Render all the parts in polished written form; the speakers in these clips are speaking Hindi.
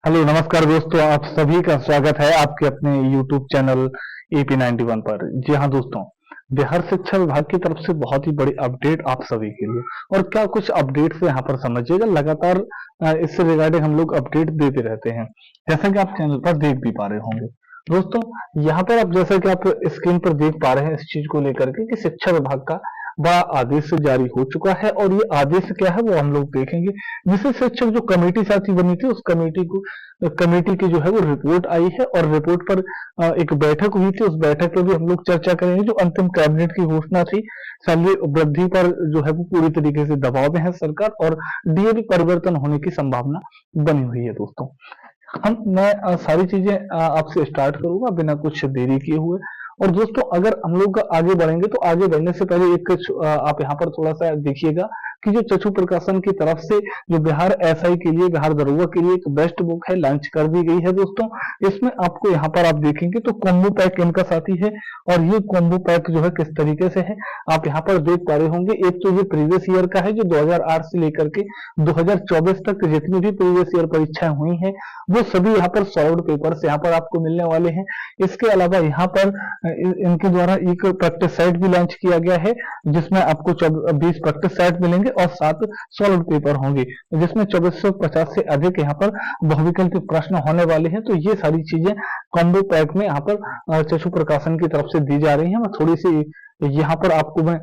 हेलो नमस्कार दोस्तों, आप सभी का स्वागत है आपके अपने YouTube चैनल AP91 पर। जी हाँ दोस्तों, बिहार शिक्षा विभाग की तरफ से बहुत ही बड़ी अपडेट आप सभी के लिए। और क्या कुछ अपडेट्स यहाँ पर समझिएगा, लगातार इससे रिगार्डिंग हम लोग अपडेट देते रहते हैं, जैसा कि आप चैनल पर देख भी पा रहे होंगे। दोस्तों, यहाँ पर आप जैसा कि आप स्क्रीन पर देख पा रहे हैं इस चीज को लेकर के कि शिक्षा विभाग का बड़ा आदेश जारी हो चुका है। और ये आदेश क्या है वो हम लोग देखेंगे। विशेष शिक्षक जो कमेटी साथी बनी थी, उस कमेटी की जो है वो रिपोर्ट आई है, और रिपोर्ट पर एक बैठक हुई थी। उस बैठक में भी हम लोग चर्चा करेंगे। जो अंतिम कैबिनेट की घोषणा थी, सैलरी वृद्धि पर जो है वो पूरी तरीके से दबाव में है सरकार, और डीए भी परिवर्तन होने की संभावना बनी हुई है दोस्तों। मैं सारी चीजें आपसे स्टार्ट करूंगा बिना कुछ देरी किए हुए। और दोस्तों, अगर हम लोग आगे बढ़ेंगे तो आगे बढ़ने से पहले आप यहाँ पर थोड़ा सा देखिएगा कि जो चक्षु प्रकाशन की तरफ से जो बिहार एसआई के लिए, बिहार दरोगा के लिए एक बेस्ट बुक है, लॉन्च कर दी गई है दोस्तों। इसमें आपको यहाँ पर आप देखेंगे तो कॉम्बो पैक इनका साथी है, और ये कॉम्बो पैक जो है किस तरीके से है आप यहाँ पर देख पा रहे होंगे। एक तो ये प्रीवियस ईयर का है, जो 2008 से लेकर के 2024 तक जितनी भी प्रीवियस ईयर परीक्षाएं हुई हैं वो सभी यहाँ पर सॉल्व्ड पेपर्स यहाँ पर आपको मिलने वाले हैं। इसके अलावा यहाँ पर इनके द्वारा एक प्रैक्टिस सेट भी लॉन्च किया गया है, जिसमें आपको 20 प्रैक्टिस सेट मिलेंगे और 7 सॉल्व पेपर होंगे, जिसमें 2450 से अधिक यहाँ पर बहुविकल्पी प्रश्न होने वाले हैं। तो ये सारी चीजें कॉम्बो पैक में यहाँ पर चक्षु प्रकाशन की तरफ से दी जा रही है। मैं थोड़ी सी यहाँ पर आपको मैं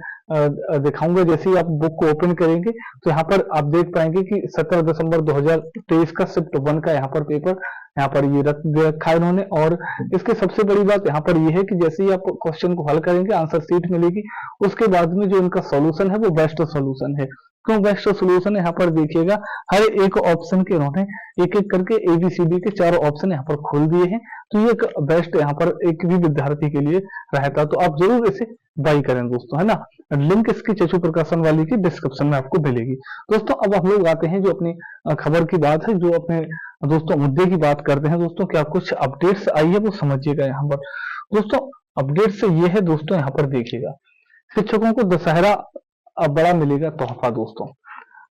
दिखाऊंगा। जैसे ही आप बुक को ओपन करेंगे तो यहाँ पर आप देख पाएंगे कि 17 दिसंबर 2023 का शिफ्ट 1 का यहाँ पर पेपर यहाँ पर ये रख दे रखा है इन्होंने। और इसकी सबसे बड़ी बात यहाँ पर ये है कि जैसे ही आप क्वेश्चन को हल करेंगे, आंसर शीट मिलेगी, उसके बाद में जो इनका सॉल्यूशन है वो बेस्ट सॉल्यूशन है। क्यों बेस्ट सॉल्यूशन है, यहाँ पर देखिएगा हर एक ऑप्शन के इन्होंने एक एक करके ABCD के 4 ऑप्शन यहाँ पर खोल दिए हैं। तो ये एक बेस्ट यहाँ पर एक भी विद्यार्थी के लिए रहता, तो आप जरूर इसे बाई करें दोस्तों, है ना। लिंक इसकी चक्षु प्रकाशन वाली की डिस्क्रिप्शन में आपको मिलेगी। दोस्तों, अब हम लोग आते हैं जो अपनी खबर की बात है, जो अपने दोस्तों मुद्दे की बात करते हैं। दोस्तों, क्या कुछ अपडेट्स आई है वो समझिएगा यहाँ पर। दोस्तों, अपडेट से ये है दोस्तों, यहाँ पर देखिएगा, शिक्षकों को दशहरा बड़ा मिलेगा तोहफा दोस्तों।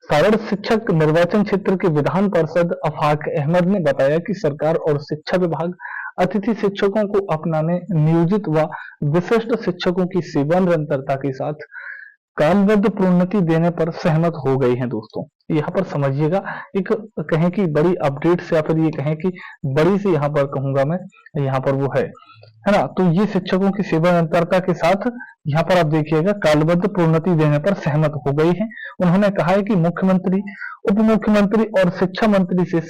सारण शिक्षक निर्वाचन क्षेत्र के विधान पार्षद अफाक अहमद ने बताया कि सरकार और शिक्षा विभाग अतिथि शिक्षकों को अपनाने, नियोजित व विशिष्ट शिक्षकों की सेवा निरंतरता के साथ कालबद्ध प्रोन्नति देने पर सहमत हो गई हैं दोस्तों। यहाँ पर समझिएगा, एक कहें कि बड़ी अपडेट से, या फिर ये कहें कि बड़ी से यहाँ पर कहूंगा मैं, यहाँ पर वो है ना। तो ये शिक्षकों की सेवा निरंतरता के साथ यहाँ पर आप देखिएगा कालबद्ध प्रोन्नति देने पर सहमत हो गई है। उन्होंने कहा है कि मुख्यमंत्री, उप मुख्यमंत्री और शिक्षा मंत्री से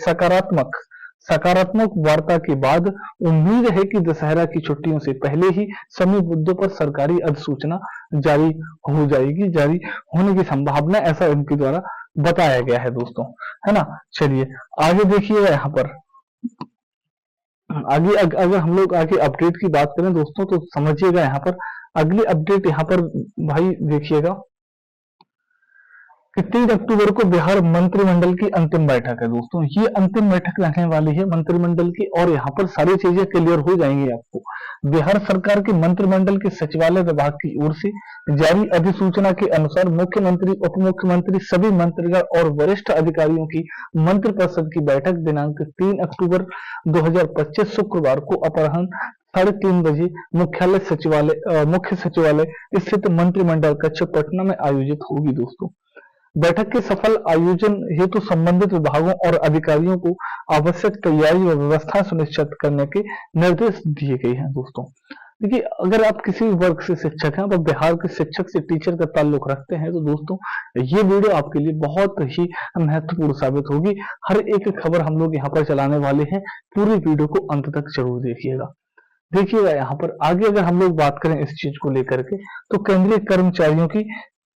सकारात्मक वार्ता के बाद उम्मीद है कि दशहरा की छुट्टियों से पहले ही सभी मुद्दों पर सरकारी अधिसूचना जारी जारी होने की संभावना, ऐसा उनके द्वारा बताया गया है दोस्तों, है ना। चलिए आगे देखिएगा यहाँ पर। आगे अगर हम लोग आगे अपडेट की बात करें दोस्तों, तो समझिएगा यहाँ पर अगली अपडेट यहाँ पर भाई देखिएगा कि 3 अक्टूबर को बिहार मंत्रिमंडल की अंतिम बैठक है दोस्तों। ये अंतिम बैठक रहने वाली है मंत्रिमंडल की, और यहाँ पर सारी चीजें क्लियर हो जाएंगी आपको। बिहार सरकार के मंत्रिमंडल के सचिवालय विभाग की ओर से जारी अधिसूचना के अनुसार मुख्यमंत्री, उप मुख्यमंत्री, सभी मंत्रीगण और वरिष्ठ अधिकारियों की मंत्रिपरिषद की बैठक दिनांक 3 अक्टूबर 2025 शुक्रवार को अपराह्न 3:30 बजे मुख्य सचिवालय स्थित मंत्रिमंडल कक्ष पटना में आयोजित होगी दोस्तों। बैठक के सफल आयोजन हेतु संबंधित विभागों और अधिकारियों को आवश्यक तैयारी व व्यवस्था सुनिश्चित करने के निर्देश दिए गए हैं दोस्तों। देखिए, अगर आप किसी भी वर्ग से शिक्षक हैं, आप बिहार के शिक्षक से, टीचर का ताल्लुक रखते हैं, तो दोस्तों ये वीडियो आपके लिए बहुत ही महत्वपूर्ण साबित होगी। हर एक खबर हम लोग यहाँ पर चलाने वाले हैं, पूरी वीडियो को अंत तक जरूर देखिएगा। देखिएगा यहाँ पर आगे अगर हम लोग बात करें इस चीज को लेकर के, तो केंद्रीय कर्मचारियों की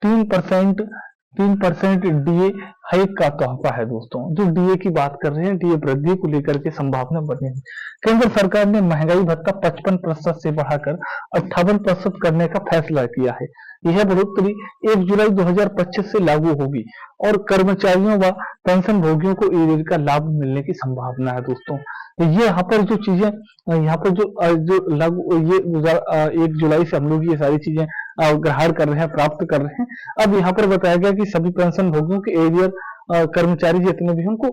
3% डीए हाइक का तोहफा है दोस्तों। जो डीए की बात कर रहे हैं, डीए वृद्धि को लेकर के संभावना बनी है। केंद्र सरकार ने महंगाई भत्ता 55% से बढ़ाकर 58% करने का फैसला किया है। यह बढ़ोतरी 1 जुलाई 2025 से लागू होगी, और कर्मचारियों व पेंशन भोगियों को ईद का लाभ मिलने की संभावना है दोस्तों। ये यहाँ पर जो चीजें, यहाँ पर जो लागू, ये 1 जुलाई से हम लोग ये सारी चीजें ग्रहण कर रहे हैं, प्राप्त कर रहे हैं। अब यहाँ पर बताया गया कि सभी पेंशन भोगियों के एरियर कर्मचारी जितने भी हैं उनको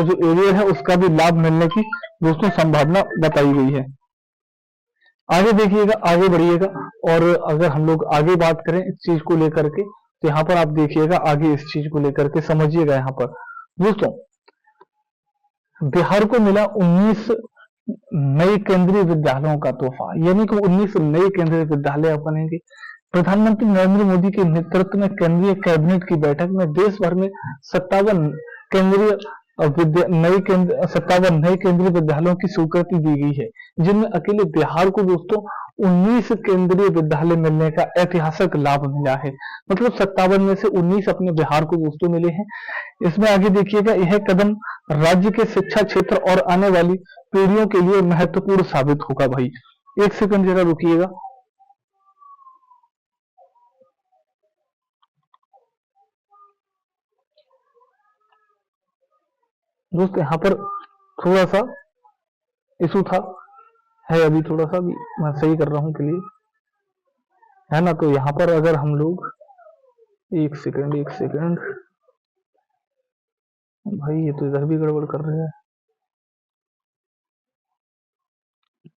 जो एरियर है उसका भी लाभ मिलने की दोस्तों संभावना बताई गई है। आगे देखिएगा, आगे बढ़िएगा, और अगर हम लोग आगे बात करें इस चीज को लेकर के, तो यहाँ पर आप देखिएगा आगे इस चीज को लेकर के समझिएगा। यहाँ पर दोस्तों बिहार को मिला 19 नए केंद्रीय विद्यालयों का तोहफा, यानी कि 19 नए केंद्रीय विद्यालय बनेंगे। प्रधानमंत्री नरेंद्र मोदी के नेतृत्व में केंद्रीय कैबिनेट की बैठक में देश भर में 57 केंद्रीय 57 नए केंद्रीय विद्यालयों की स्वीकृति दी गई है, जिनमें अकेले बिहार को दोस्तों 19 केंद्रीय विद्यालय मिलने का ऐतिहासिक लाभ मिला है। मतलब 57 में से 19 अपने बिहार को दोस्तों मिले हैं। इसमें आगे देखिएगा, यह कदम राज्य के शिक्षा क्षेत्र और आने वाली पीढ़ियों के लिए महत्वपूर्ण साबित होगा। भाई एक सेकंड जरा रुकिएगा। दोस्तों यहाँ पर थोड़ा सा इशू था, है अभी थोड़ा सा भी मैं सही कर रहा हूँ क्लियर, है ना। तो यहाँ पर अगर हम लोग एक सेकंड भाई, ये तो इधर भी गड़बड़ कर रहे हैं।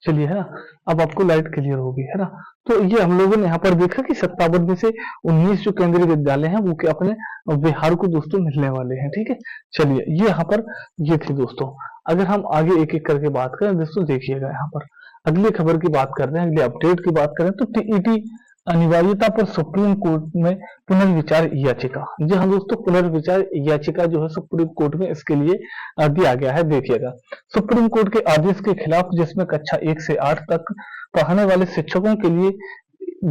चलिए, है ना, अब आपको लाइट क्लियर होगी, है ना। तो ये हम लोगों ने यहाँ पर देखा कि 57 में से 19 जो केंद्रीय विद्यालय हैं वो अपने बिहार को दोस्तों मिलने वाले हैं। ठीक है, चलिए ये यहाँ पर ये थी दोस्तों। अगर हम आगे एक एक करके बात करें दोस्तों, देखिएगा यहाँ पर अगली खबर की बात करते हैं, अगले अपडेट की बात करें तो टीईटी अनिवार्यता पर सुप्रीम कोर्ट में पुनर्विचार याचिका। जी हाँ दोस्तों, पुनर्विचार याचिका जो है सुप्रीम कोर्ट में इसके लिए दिया गया है। देखिएगा, सुप्रीम कोर्ट के आदेश के खिलाफ जिसमें कक्षा 1 से 8 तक पढ़ाने वाले शिक्षकों के लिए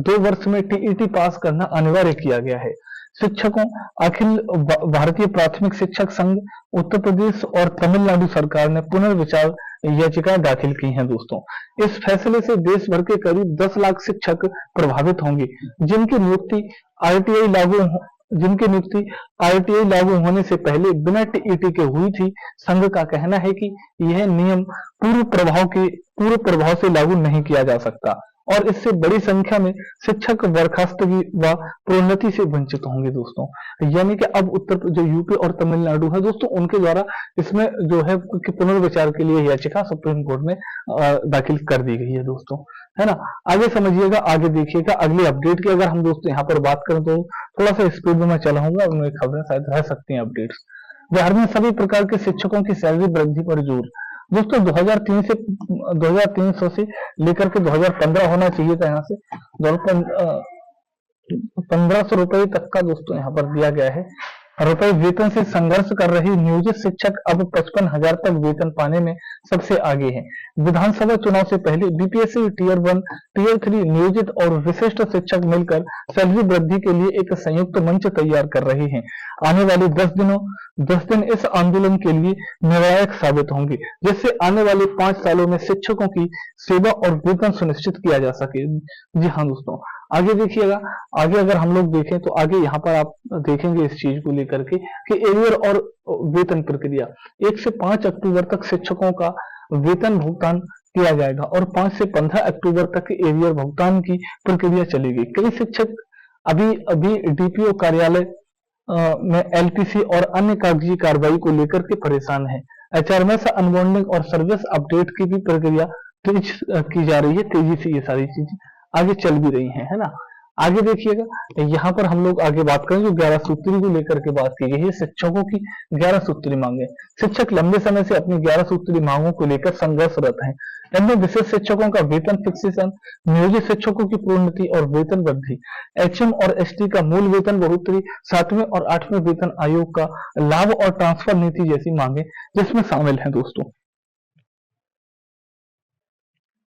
2 वर्ष में टीईटी पास करना अनिवार्य किया गया है। शिक्षकों अखिल भारतीय प्राथमिक शिक्षक संघ, उत्तर प्रदेश और तमिलनाडु सरकार ने पुनर्विचार याचिका दाखिल की हैं दोस्तों। इस फैसले से देश भर के करीब 10 लाख शिक्षक प्रभावित होंगे, जिनकी नियुक्ति आरटीआई लागू जिनकी नियुक्ति आरटीआई लागू होने से पहले बिना टीईटी के हुई थी। संघ का कहना है कि यह नियम पूर्व प्रभाव से लागू नहीं किया जा सकता और इससे बड़ी संख्या में शिक्षक बर्खास्तगी व प्रोन्नति से वंचित होंगे दोस्तों। यानी कि अब जो यूपी और तमिलनाडु है दोस्तों, उनके द्वारा इसमें जो है कि पुनर्विचार के लिए याचिका सुप्रीम कोर्ट में दाखिल कर दी गई है दोस्तों, है ना। आगे समझिएगा, आगे देखिएगा अगले अपडेट की। अगर हम दोस्तों यहाँ पर बात करें तो थोड़ा सा स्पीड में मैं चलाऊंगा, उनमें खबरें शायद रह सकती हैं अपडेट्स। बिहार में सभी प्रकार के शिक्षकों की सैलरी वृद्धि पर जोर। दोस्तों 2300 से लेकर के 2015 होना चाहिए था, यहाँ से 1500 रुपए तक का दोस्तों यहाँ पर दिया गया है रुपए वेतन से संघर्ष कर रही नियोजित शिक्षक अब 55,000 तक वेतन पाने में सबसे आगे हैं। विधानसभा चुनाव से पहले बीपीएससी टियर 1, टियर 3 नियोजित और विशिष्ट शिक्षक मिलकर सैलरी वृद्धि के लिए एक संयुक्त मंच तैयार कर रहे हैं। आने वाले 10 दिन इस आंदोलन के लिए निर्णायक साबित होंगे, जिससे आने वाले 5 सालों में शिक्षकों की सेवा और वेतन सुनिश्चित किया जा सके। जी हाँ दोस्तों, आगे देखिएगा, आगे अगर हम लोग देखें तो आगे यहाँ पर आप देखेंगे इस चीज को लेकर के कि एरियर और वेतन प्रक्रिया 1 से 5 अक्टूबर तक शिक्षकों का वेतन भुगतान किया जाएगा और 5 से 15 अक्टूबर तक एरियर भुगतान की प्रक्रिया चलेगी। कई शिक्षक अभी डीपीओ कार्यालय में एलटीसी और अन्य कागजी कार्रवाई को लेकर के परेशान है। एचआरएमएस अनबॉन्डिंग और सर्विस अपडेट की भी प्रक्रिया तेज की जा रही है, तेजी से ये सारी चीजें आगे चल भी रही है ना। आगे देखिएगा, यहाँ पर हम लोग आगे बात करें जो 11 सूत्री को लेकर के बात की गई है। शिक्षकों की 11 सूत्री मांगे। शिक्षक लंबे समय से अपनी 11 सूत्री मांगों को लेकर संघर्षरत हैं। इनमें विशेष शिक्षकों का वेतन फिक्सेशन, नियोजित शिक्षकों की प्रोन्नति और वेतन वृद्धि, एचएम और एसटी का मूल वेतन बढ़ोतरी, 7वें और 8वें वेतन आयोग का लाभ और ट्रांसफर नीति जैसी मांगे जिसमें शामिल है दोस्तों,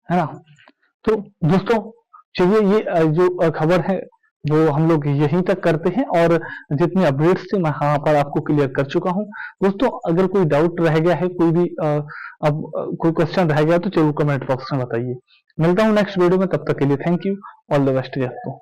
है ना। तो दोस्तों चलिए, ये जो खबर है वो हम लोग यहीं तक करते हैं और जितने अपडेट्स थे मैं यहाँ पर आपको क्लियर कर चुका हूँ दोस्तों। अगर कोई डाउट रह गया है, कोई भी अब कोई क्वेश्चन रह गया तो जरूर कमेंट बॉक्स में बताइए। मिलता हूँ नेक्स्ट वीडियो में, तब तक के लिए thank you, all the best दोस्तों।